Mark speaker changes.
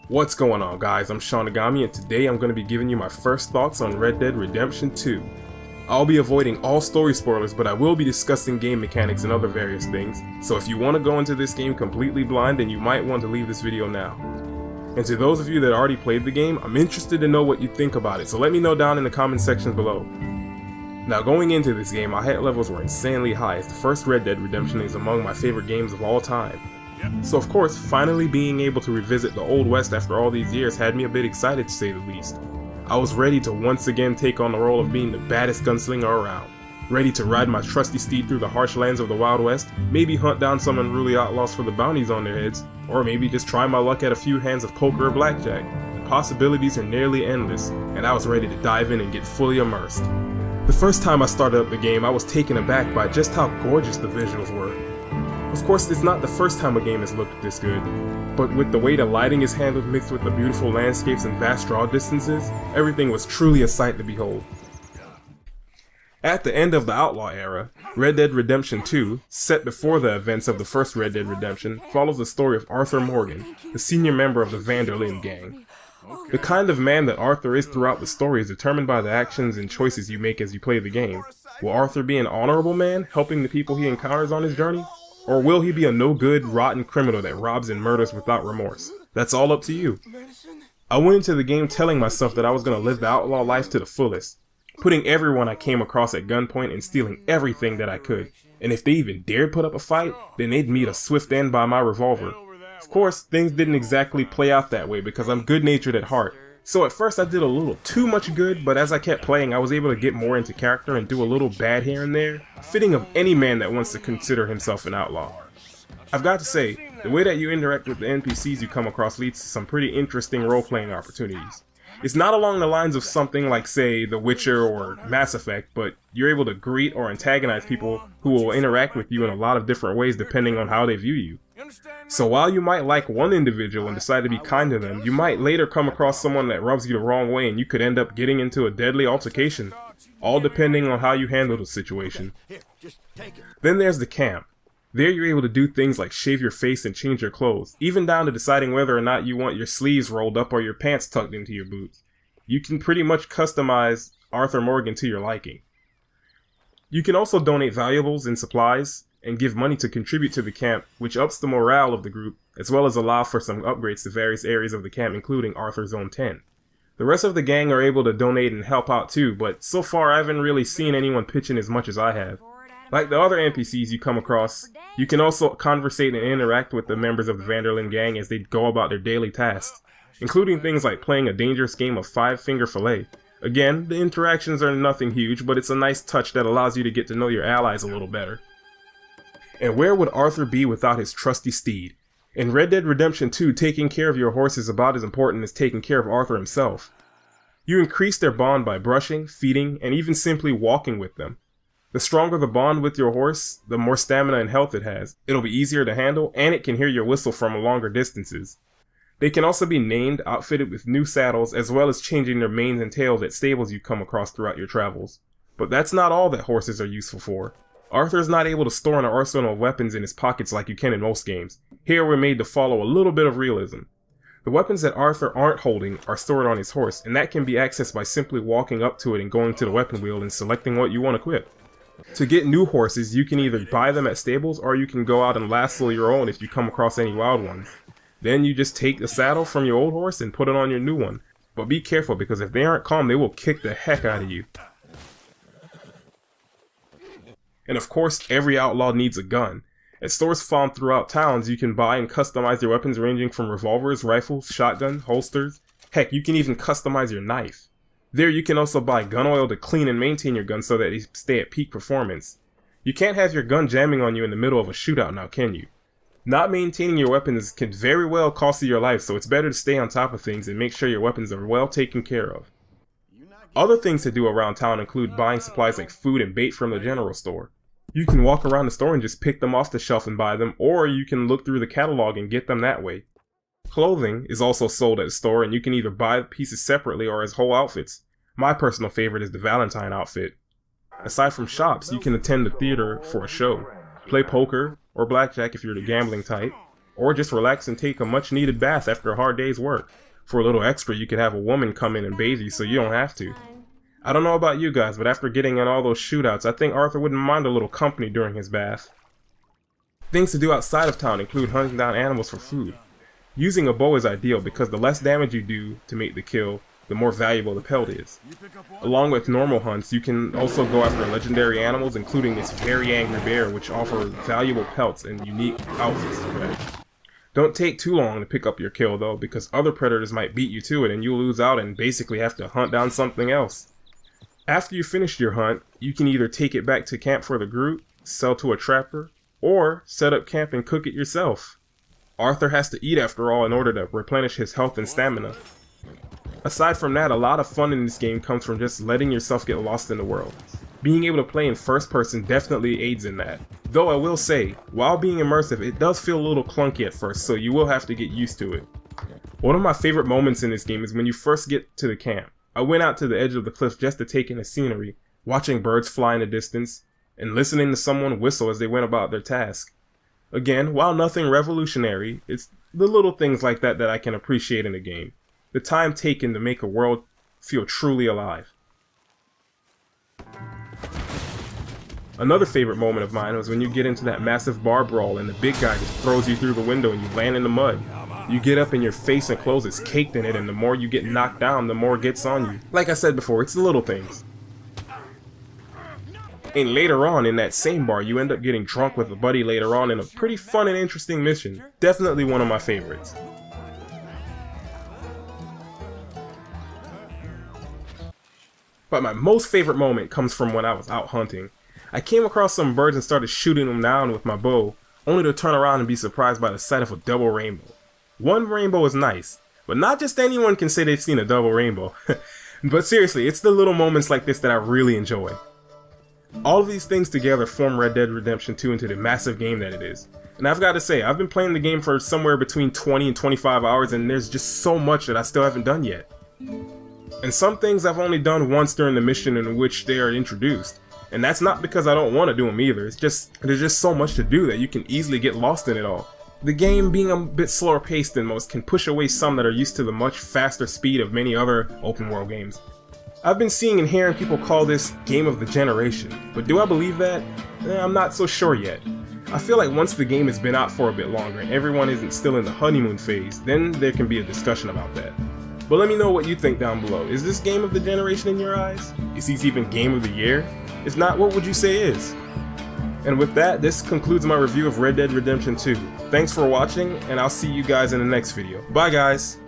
Speaker 1: What's going on, guys? I'm Shawnigami, and today I'm going to be giving you my first thoughts on Red Dead Redemption 2. I'll be avoiding all story spoilers, but I will be discussing game mechanics and other various things, so if you want to go into this game completely blind, then you might want to leave this video now. And to those of you that already played the game, I'm interested to know what you think about it, so let me know down in the comment section below. Now, going into this game, my hit levels were insanely high, as the first Red Dead Redemption is among my favorite games of all time. So of course, finally being able to revisit the Old West after all these years had me a bit excited to say the least. I was ready to once again take on the role of being the baddest gunslinger around. Ready to ride my trusty steed through the harsh lands of the Wild West, maybe hunt down some unruly outlaws for the bounties on their heads, or maybe just try my luck at a few hands of poker or blackjack. The possibilities are nearly endless, and I was ready to dive in and get fully immersed. The first time I started up the game, I was taken aback by just how gorgeous the visuals were. Of course, it's not the first time a game has looked this good, but with the way the lighting is handled mixed with the beautiful landscapes and vast draw distances, everything was truly a sight to behold. At the end of the Outlaw era, Red Dead Redemption 2, set before the events of the first Red Dead Redemption, follows the story of Arthur Morgan, the senior member of the Van der Linde gang. The kind of man that Arthur is throughout the story is determined by the actions and choices you make as you play the game. Will Arthur be an honorable man, helping the people he encounters on his journey? Or will he be a no-good, rotten criminal that robs and murders without remorse? That's all up to you. I went into the game telling myself that I was going to live the outlaw life to the fullest, putting everyone I came across at gunpoint and stealing everything that I could. And if they even dared put up a fight, then they'd meet a swift end by my revolver. Of course, things didn't exactly play out that way because I'm good-natured at heart. So at first I did a little too much good, but as I kept playing I was able to get more into character and do a little bad here and there, fitting of any man that wants to consider himself an outlaw. I've got to say, the way that you interact with the NPCs you come across leads to some pretty interesting role-playing opportunities. It's not along the lines of something like, say, The Witcher or Mass Effect, but you're able to greet or antagonize people who will interact with you in a lot of different ways depending on how they view you. So while you might like one individual and decide to be kind to them, you might later come across someone that rubs you the wrong way and you could end up getting into a deadly altercation, all depending on how you handle the situation. Then there's the camp. There you're able to do things like shave your face and change your clothes, even down to deciding whether or not you want your sleeves rolled up or your pants tucked into your boots. You can pretty much customize Arthur Morgan to your liking. You can also donate valuables and supplies, and give money to contribute to the camp, which ups the morale of the group, as well as allow for some upgrades to various areas of the camp, including Arthur's own tent. The rest of the gang are able to donate and help out too, but so far I haven't really seen anyone pitch in as much as I have. Like the other NPCs you come across, you can also conversate and interact with the members of the Van der Linde gang as they go about their daily tasks, including things like playing a dangerous game of five-finger fillet. Again, the interactions are nothing huge, but it's a nice touch that allows you to get to know your allies a little better. And where would Arthur be without his trusty steed? In Red Dead Redemption 2, taking care of your horse is about as important as taking care of Arthur himself. You increase their bond by brushing, feeding, and even simply walking with them. The stronger the bond with your horse, the more stamina and health it has. It'll be easier to handle, and it can hear your whistle from longer distances. They can also be named, outfitted with new saddles, as well as changing their manes and tails at stables you come across throughout your travels. But that's not all that horses are useful for. Arthur is not able to store an arsenal of weapons in his pockets like you can in most games. Here we're made to follow a little bit of realism. The weapons that Arthur aren't holding are stored on his horse, and that can be accessed by simply walking up to it and going to the weapon wheel and selecting what you want to equip. To get new horses, you can either buy them at stables or you can go out and lasso your own if you come across any wild ones. Then you just take the saddle from your old horse and put it on your new one. But be careful, because if they aren't calm, they will kick the heck out of you. And of course, every outlaw needs a gun. At stores found throughout towns, you can buy and customize your weapons ranging from revolvers, rifles, shotguns, holsters. Heck, you can even customize your knife. There you can also buy gun oil to clean and maintain your gun so that they stay at peak performance. You can't have your gun jamming on you in the middle of a shootout now, can you? Not maintaining your weapons can very well cost you your life, so it's better to stay on top of things and make sure your weapons are well taken care of. Other things to do around town include buying supplies like food and bait from the general store. You can walk around the store and just pick them off the shelf and buy them, or you can look through the catalog and get them that way. Clothing is also sold at the store, and you can either buy pieces separately or as whole outfits. My personal favorite is the Valentine outfit. Aside from shops, you can attend the theater for a show, play poker or blackjack if you're the gambling type, or just relax and take a much needed bath after a hard day's work. For a little extra, you could have a woman come in and bathe you so you don't have to. I don't know about you guys, but after getting in all those shootouts, I think Arthur wouldn't mind a little company during his bath. Things to do outside of town include hunting down animals for food. Using a bow is ideal because the less damage you do to make the kill, the more valuable the pelt is. Along with normal hunts, you can also go after legendary animals, including this very angry bear, which offer valuable pelts and unique outfits to play. Don't take too long to pick up your kill though, because other predators might beat you to it and you'll lose out and basically have to hunt down something else. After you finish your hunt, you can either take it back to camp for the group, sell to a trapper, or set up camp and cook it yourself. Arthur has to eat after all in order to replenish his health and stamina. Aside from that, a lot of fun in this game comes from just letting yourself get lost in the world. Being able to play in first person definitely aids in that. Though I will say, while being immersive, it does feel a little clunky at first, so you will have to get used to it. One of my favorite moments in this game is when you first get to the camp. I went out to the edge of the cliff just to take in the scenery, watching birds fly in the distance, and listening to someone whistle as they went about their task. Again, while nothing revolutionary, it's the little things like that that I can appreciate in a game. The time taken to make a world feel truly alive. Another favorite moment of mine was when you get into that massive bar brawl and the big guy just throws you through the window and you land in the mud. You get up and your face and clothes is caked in it, and the more you get knocked down, the more it gets on you. Like I said before, it's the little things. And later on in that same bar, you end up getting drunk with a buddy later on in a pretty fun and interesting mission. Definitely one of my favorites. But my most favorite moment comes from when I was out hunting. I came across some birds and started shooting them down with my bow, only to turn around and be surprised by the sight of a double rainbow. One rainbow is nice, but not just anyone can say they've seen a double rainbow. But seriously, it's the little moments like this that I really enjoy. All of these things together form Red Dead Redemption 2 into the massive game that it is. And I've got to say, I've been playing the game for somewhere between 20 and 25 hours, and there's just so much that I still haven't done yet. And some things I've only done once during the mission in which they are introduced. And that's not because I don't want to do them either, it's just, there's just so much to do that you can easily get lost in it all. The game, being a bit slower paced than most, can push away some that are used to the much faster speed of many other open world games. I've been seeing and hearing people call this game of the generation, but do I believe that? I'm not so sure yet. I feel like once the game has been out for a bit longer and everyone isn't still in the honeymoon phase, then there can be a discussion about that. But let me know what you think down below. Is this game of the generation in your eyes? Is this even game of the year? If not, what would you say is? And with that, this concludes my review of Red Dead Redemption 2. Thanks for watching, and I'll see you guys in the next video. Bye guys!